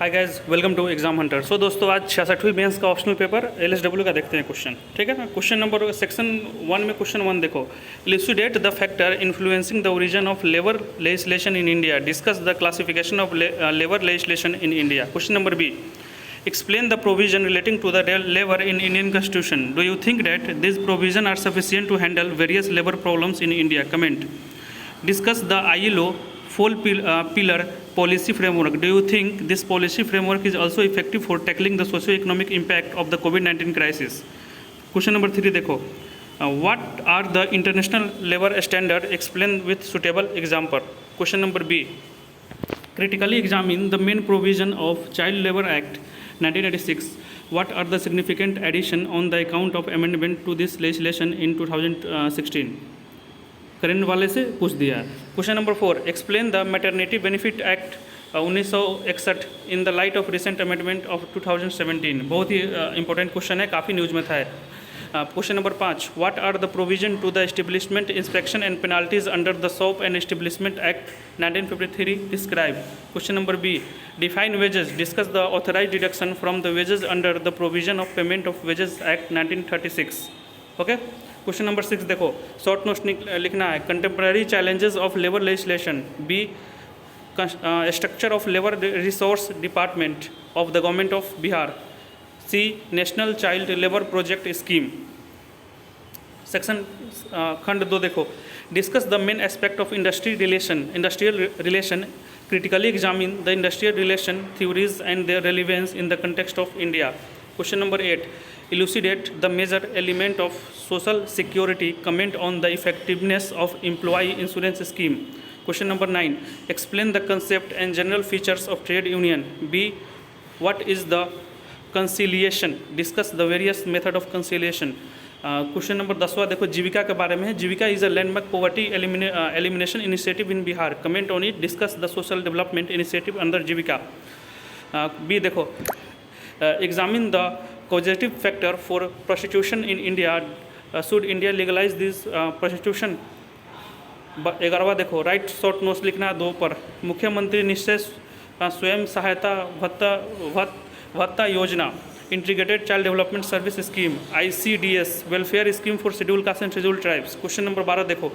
Hi guys, welcome to Exam Hunter. So दोस्तों, आज 66वीं मेंस का ऑप्शनल पेपर एलएसडब्ल्यू का देखते हैं क्वेश्चन। ठीक है ना। क्वेश्चन नंबर सेक्शन 1 में क्वेश्चन 1 देखो, elucidate the factor influencing the origin of labour legislation in India, discuss the classification of labour legislation in India. Question number B, explain the provision relating to the labor in Indian Constitution. Do you think that these provisions are sufficient to handle various labor problems in India? Comment. Discuss the ILO pillar policy framework. Do you think this policy framework is also effective for tackling the socio-economic impact of the COVID-19 crisis? Question number 3 देखो, what are the international labor standard? Explain with suitable example. Question number B, critically examine the main provision of Child Labor Act 1986. What are the significant addition on the account of amendment to this legislation in 2016? Current वाले से पूछ दिया है। Question number 4, explain the maternity benefit act 1961 in the light of recent amendment of 2017। बहुत ही important question है, काफ़ी news में था। Question number 5, what are the provision to the establishment inspection and penalties under the shop and establishment act 1953 describe. Question number B, define wages, discuss the authorize deduction from the wages under the provision of payment of wages act 1936। Okay. Question number 6 देखो, short notes लिखना है। Contemporary challenges of labour legislation, B structure of labour resource department of the government of Bihar, C national child labour project scheme. Section खंड 2 देखो, discuss the main aspect of industrial relation, critically examine the industrial relation theories and their relevance in the context of India. Question number 8, elucidate the major element of social security, comment on the effectiveness of employee insurance scheme. Question number 9, explain the concept and general features of trade union. B, what is the conciliation, discuss the various method of conciliation. Question number 10वां देखो, जीविका के बारे में है। Jeevika is a landmark poverty elimination initiative in Bihar, comment on it, discuss the social development initiative under Jeevika. B देखो, examine the causative factor for prostitution in India, should India legalise this prostitution. 11वां देखो, write short notes लिखना 2 पर, मुख्यमंत्री निश्चय स्वयं सहायता भत्ता योजना, integrated child development service scheme, ICDS welfare scheme for schedule caste and schedule tribes. Question number 12 देखो,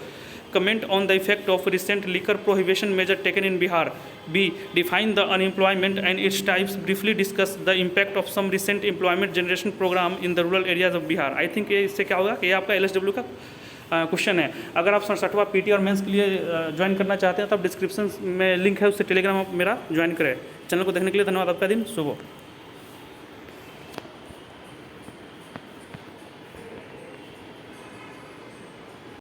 comment on the effect of recent liquor prohibition measure taken in Bihar. B, define the unemployment and its types, briefly discuss the impact of some recent employment generation programme in the rural areas of Bihar. I think ये इससे क्या होगा कि ये आपका LSW का question है। अगर आप 67वां PT और मेंस के लिए ज्वाइन करना चाहते हैं तो आप डिस्क्रिप्शन में लिंक है, उससे टेलीग्राम आप मेरा ज्वाइन करें। चैनल को देखने के लिए धन्यवाद। आपका दिन शुभ हो।